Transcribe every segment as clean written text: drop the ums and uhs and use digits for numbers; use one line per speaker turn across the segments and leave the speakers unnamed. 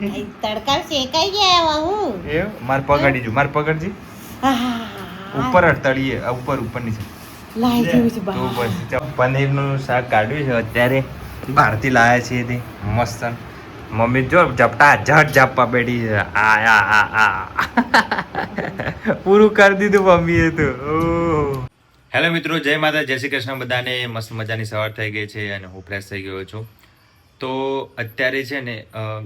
તડકા શેકાઈ ગયા હું
એ માર પગડી જો માર પગડજી ઉપર અડતાળીએ ઉપર ઉપરની છે
લાઈ જેવું છે
તો પછી પનીરનું શાક કાઢ્યું છે અત્યારે બહારથી લાયા છીએ તે મસ્ત મમ્મી જો ઝપટા ઝટ ઝાપવા બેઠી છે આ પૂરું કરી દીધું મમ્મીએ તો હેલો મિત્રો, જય માતા, જય શ્રી કૃષ્ણ. બધાને મસ્ત મજાની સવાર થઈ ગઈ છે અને હું ફ્રેશ થઈ ગયો છું. તો અત્યારે છે ને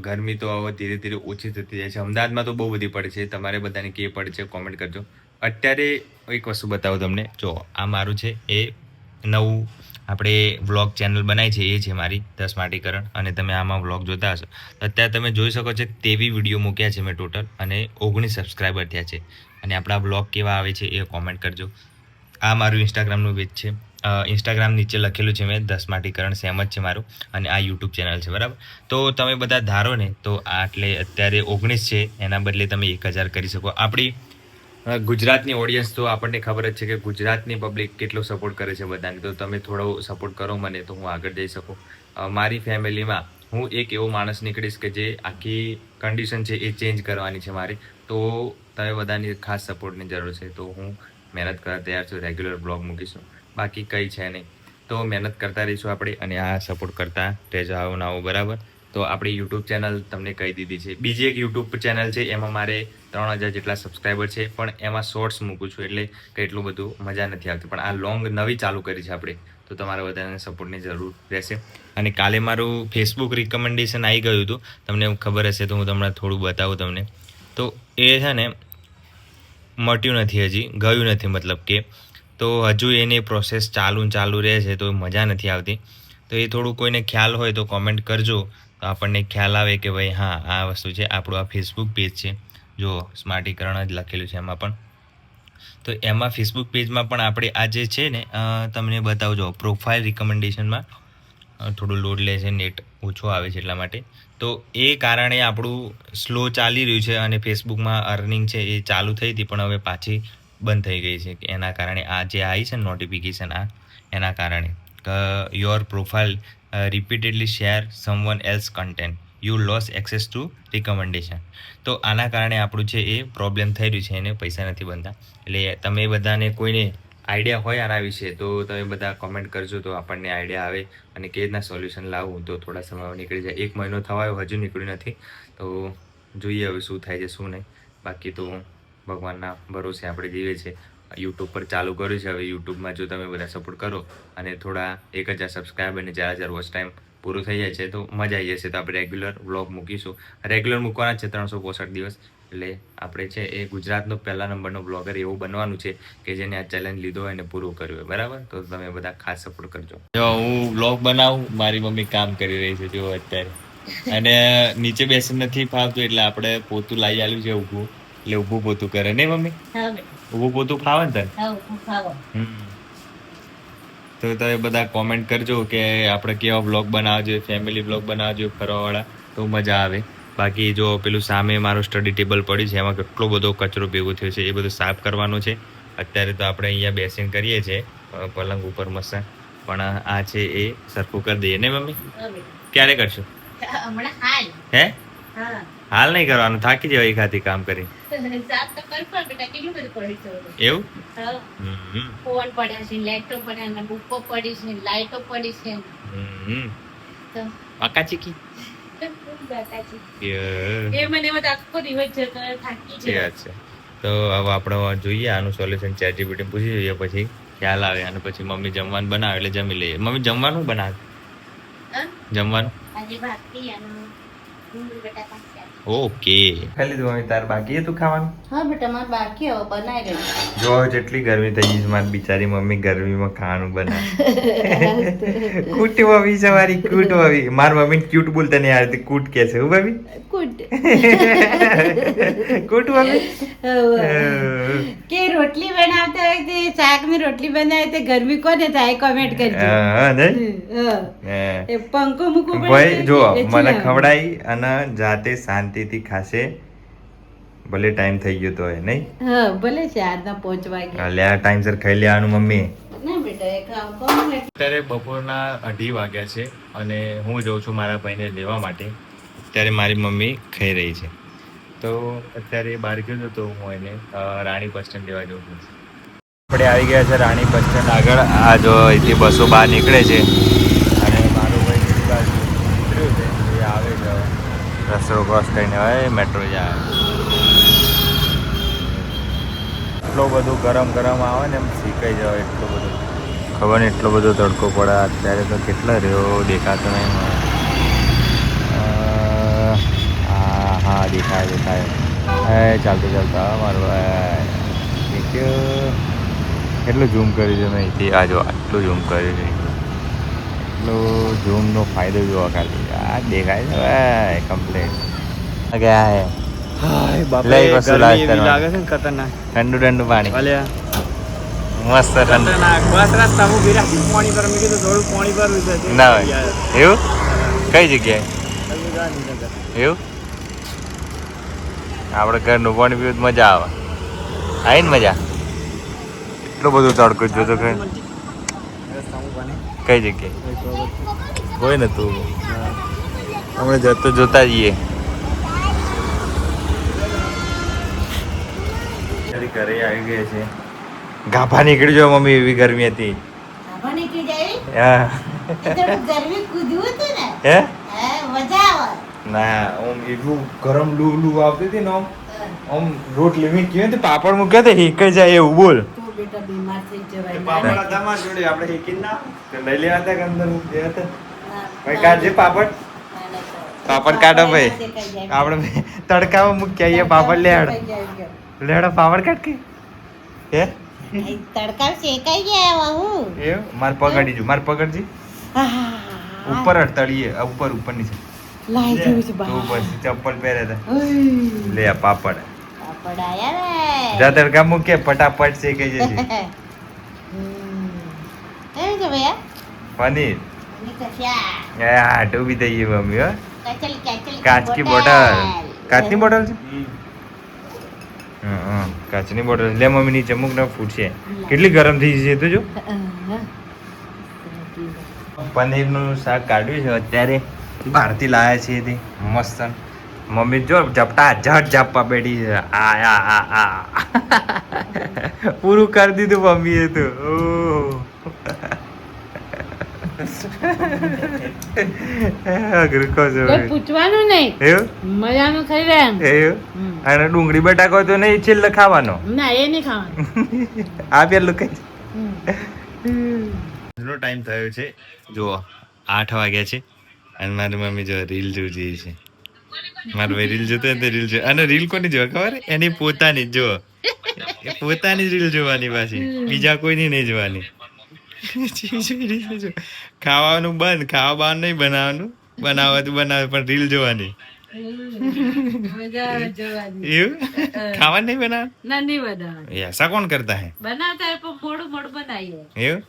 ગરમી તો હવે ધીરે ધીરે ઓછી થતી જાય છે. અમદાવાદમાં તો બહુ બધી પડે છે. તમારે બધાને કે પડે છે કોમેન્ટ કરજો. અત્યારે એક વસ્તુ બતાવું તમને. જો આ મારું છે એ નવું આપણે વ્લોગ ચેનલ બનાવી છે, એ છે મારી 10 માટીકરણ. અને તમે આમાં વ્લોગ જોતા હશો. અત્યારે તમે જોઈ શકો છો તેવી વિડીયો મૂક્યા છે મેં ટોટલ, અને 19 સબસ્ક્રાઈબર થયા છે. અને આપણા વ્લોગ કેવા આવે છે એ કોમેન્ટ કરજો. આ મારું ઇન્સ્ટાગ્રામનું પેજ છે. ઇન્સ્ટાગ્રામ નીચે લખેલું છે મેં 10 માટીકરણ, સેમ જ છે મારું. અને આ યુટ્યુબ ચેનલ છે, બરાબર. તો તમે બધા ધારો ને તો આટલે અત્યારે 19 છે, એના બદલે તમે 1000 કરી શકો. આપણી ગુજરાતની ઓડિયન્સ તો આપણને ખબર જ છે કે ગુજરાતની પબ્લિક કેટલો સપોર્ટ કરે છે બધાને. તો તમે થોડો સપોર્ટ કરો મને, તો હું આગળ જઈ શકું. મારી ફેમિલીમાં હું એક એવો માણસ નીકળીશ કે જે આખી કન્ડિશન છે એ ચેન્જ કરવાની છે મારી. તો તમે બધાની ખાસ સપોર્ટની જરૂર છે. તો હું મહેનત કરવા તૈયાર છું, રેગ્યુલર બ્લોગ મૂકીશું, બાકી કંઈ છે નહીં. તો મહેનત કરતા રહીશું આપણે, અને આ સપોર્ટ કરતા રહેજો આવું આવું, બરાબર. તો આપણી યુટ્યુબ ચેનલ તમને કહી દીધી છે. બીજી એક યુટ્યુબ ચેનલ છે, એમાં મારે 3000 જેટલા સબસ્ક્રાઈબર છે, પણ એમાં શોર્ટ્સ મૂકું છું, એટલે કંઈ એટલું બધું મજા નથી આવતી. પણ આ લોંગ નવી ચાલુ કરી છે આપણે, તો તમારા બધાને સપોર્ટની જરૂર રહેશે. અને કાલે મારું ફેસબુક રિકમેન્ડેશન આવી ગયું હતું, તમને ખબર હશે તો હું તમને થોડું બતાવું તમને. તો એ છે ને મટ્યું નથી, હજી ગયું નથી, મતલબ કે તો હજુ એની પ્રોસેસ ચાલુ રહે છે, તો મજા નથી આવતી. તો એ થોડું કોઈને ખ્યાલ હોય તો કોમેન્ટ કરજો, તો આપણને ખ્યાલ આવે કે ભાઈ હા આ વસ્તુ છે. આપણું આ ફેસબુક પેજ છે, જો સ્માર્ટીકરણ જ લખેલું છે એમાં પણ. તો એમાં ફેસબુક પેજમાં પણ આપણે આ જે છે ને તમને બતાવજો, પ્રોફાઇલ રિકમેન્ડેશનમાં થોડું લોડ લે છે, નેટ ઓછો આવે છે એટલા માટે. તો એ કારણે આપણું સ્લો ચાલી રહ્યું છે. અને ફેસબુકમાં અર્નિંગ છે એ ચાલુ થઈ હતી, પણ હવે પાછી બંધ થઈ ગઈ છે. એના કારણે આ જે આવી છે નોટિફિકેશન, એના કારણે your profile repeatedly share someone else content, you loss access two recommendation. તો આના કારણે આપણું છે એ પ્રોબ્લેમ થઈ રહ્યું છે, એને પૈસા નથી બનતા. એટલે તમે બધાને કોઈને આઈડિયા હોય આના વિશે તો તમે બધા કોમેન્ટ કરજો, તો આપણને આઈડિયા આવે અને કેવી રીતના સોલ્યુશન લાવવું. તો થોડા સમયમાં નીકળી જાય. 1 મહિનો થવાયો, હજુ નીકળ્યું નથી. તો જોઈએ હવે શું થાય છે શું નહીં. બાકી તો ભગવાનના ભરોસે આપણે જીવે છે. યુટ્યુબ પર ચાલુ કર્યું છે. હવે યુટ્યુબમાં જો તમે બધા સપોર્ટ કરો અને થોડા 1000 સબસ્ક્રાઈબર અને 4000 વોચ ટાઈમ પૂરું થઈ જાય છે, તો મજા આવી જશે. તો આપણે રેગ્યુલર વ્લોગ મૂકીશું. રેગ્યુલર મૂકવાના છે 365 દિવસ. એટલે આપણે છે એ ગુજરાતનો પહેલા નંબરનો બ્લોગર એવું બનવાનું છે કે જેને આ ચેલેન્જ લીધો હોય અને પૂરું કર્યું હોય, બરાબર. તો તમે બધા ખાસ સપોર્ટ કરજો. જો હું વ્લોગ બનાવું, મારી મમ્મી કામ કરી રહી છે જો અત્યારે. અને નીચે બેસી નથી ફાવતું, એટલે આપણે પોતું લાવી આલ્યું છે ઊભું, એટલે ઊભું પોતું કરે નહીં મમ્મી? ઊભું પોતું ફાવે ને તને? તો તમે બધા કોમેન્ટ કરજો કે આપણે કેવા વ્લોગ બનાવવા જોઈએ, ફેમિલી વ્લોગ બનાવવા જોઈએ, ફરવાવાળા, તો મજા આવે. બાકી જો પેલું સામે મારું સ્ટડી ટેબલ પડ્યું છે, એમાં કેટલો બધો કચરો ભેગો થયો છે, એ બધું સાફ કરવાનું છે. અત્યારે તો આપણે અહીંયા બેસીને કરીએ છીએ પલંગ ઉપર મસ્ત, પણ આ છે એ સરખું કરી દઈએ ને મમ્મી? ક્યારે કરશો? હે હાલ નહીં કરવાનું, થાકી જવાય એક હાથી કામ કરી. એવું?
ફોન પડ્યા છે, લેપટોપ પડ્યા છે, બુકો પડી છે, લાઈટો પડી છે.
અકાચીકી તો હવે આપણે જોઈએ આનું સોલ્યુશન ChatGPT પૂછી જોઈએ, પછી ખ્યાલ આવે. અને પછી મમ્મી જમવાનું બનાવે એટલે જમી લઈએ. મમ્મી જમવાનું બનાવે? જમવાનું ઓકે. ખાઈ લીધું મમ્મી? તાર બાકી હતું ખાવાનું?
હા બેટા, મારે બાકી હવે બનાવી રહી.
જો જેટલી ગરમી થઈ ગઈ છે, મારી બિચારી મમ્મી ગરમીમાં ખાવાનું બનાવે. કૂટ મમ્મી સવારી કૂટ મમ્મી. મારી મમ્મી ક્યુટ બોલતા નહીં આવડતી, કૂટ કે છે. હું મમ્મી
કુટ
કૂટ મમ્મી
કે રોટલી બનાવતા હોય તો શાકની રોટલી બનાવે તો ગરમી કોને થાય કોમેન્ટ કરજો. પંખો મૂકવો પડે
ભાઈ જો મને ખવડાવી અને જાતે શાંતિથી ખાશે, ભલે ટાઈમ થઈ ગયો તો હોય નહીં.
હા ભલે 4:05 વાગે
લે ટાઈમસર ખાઈ લેવાનું મમ્મી.
ના બેટા એ કામ કોણ.
અત્યારે બપોરના 2:30 વાગ્યા છે અને હું જઉં છું મારા ભાઈને લેવા માટે. અત્યારે મારી મમ્મી ખાઈ રહી છે. તો અત્યારે બહાર ગયો હતો તો હું એને રાણી બસ સ્ટેન્ડ લેવા જઉં છું. આપણે આવી ગયા છે રાણી બસ સ્ટેન્ડ આગળ. આ જો અહીંથી બસો બહાર નીકળે છે અને મારો ભાઈ બીજી બાજુ ઉતર્યો છે. એ આવે છે રસ્તો ક્રોસ કરીને હવે મેટ્રો જાય. એટલો બધું ગરમ ગરમ આવે ને એમ શીકાઈ જાય એટલો બધો. ખબર ને એટલો બધો તડકો પડે અત્યારે તો કેટલા રહ્યો દેખાતો નહીં. હા દેખાય. ચાલતું મારું કેટલું ઝૂમ કર્યું છે મેં અહીંથી. આ જો આટલું ઝૂમ કર્યું છે. એટલો ઝૂમનો ફાયદો જોવા ખાલી આ દેખાય છે ભાઈ કમ્પ્લીટ. ગયા હે લઈ વસ્તુ લાગે છે ને ખતરનાક. ઠંડુ પાણી મસ્ત ઠંડુ. બસ રસ્તા હું પાણી પર મેં કીધું થોડું પાણી ભરવું છે ના હોય એવું. કઈ જગ્યાએ એવું? આપણે ઘરનું પાણી પીવું મજા આવે. આવી ને મજા. એટલો બધો તડકો જોતો કઈ જગ્યાએ કોઈ નતું. અમે જોતા જઈએ. ઘરે આવી ગયા છે. ગાભા નીકળી જો મમ્મી એવી ગરમી હતી. હા હે ના ઓમ એવું ગરમ લૂ આવતી હતી ને આમ રોટલી મૂકી હતી પાપડ મૂક્યો તો હેકાઈ જાય એવું બોલ. લઈ લેવા હતા કે અંદર મૂકી હતા ભાઈ. કાઢજે પાપડ કાઢો ભાઈ. આપણે તડકામાં મૂકી આવીએ પાપડ. લેડો પાપડ કાઢ કે હે
તડકા શેકાઈ ગયા
એવું. માર પકડી જો પકડજી ઉપર તળીએ ઉપર ની છે. ચપ્પલ પહેરે લે પાપડ જા તડકા મૂકે ફટાફટ શેકાઈ જશે. પનીર ડૂબી થઈ ગઈ મમ્મી. હો કાચની બોટલ છે. કાચની બોટલ લે મમ્મી નીચે મૂક ને ફૂટશે. કેટલી ગરમ થઈ જશે તો જો. પનીરનું શાક કાઢ્યું છે અત્યારે બહારથી લાયા છે તે મસ્ત. મમ્મી જો ઝપટા ઝપા બેઠી છે. આ પૂરું કરી દીધું મમ્મીએ તો.
પૂછવાનું નહીં
એવું
મજાનું થઈ રહ્યા
એવું. અને ડુંગળી બટાકો તો નહીં છેલ્લે ખાવાનો
ના એ નહીં ખાવાનું.
આ પેલું કઈ ટાઈમ થયો છે જો 8 વાગ્યા છે અને મારી મમ્મી જો રીલ જોઈ છે. મારો ભાઈ રીલ જોતો ને રીલ જો. અને રીલ કોની જોવા ખબર? એની પોતાની જો. એ પોતાની રીલ જોવાની પાછી બીજા કોઈની નહીં જોવાની. ખાવાનું બંધ. ખાવા બહાર નહીં બનાવવાનું. બનાવે પણ રીલ જોવાની. એવું ખાવાનું નહીં બનાવવાનું. ऐसा कौन करता है?
बनाता है पर मोड़ बनाइए
એવું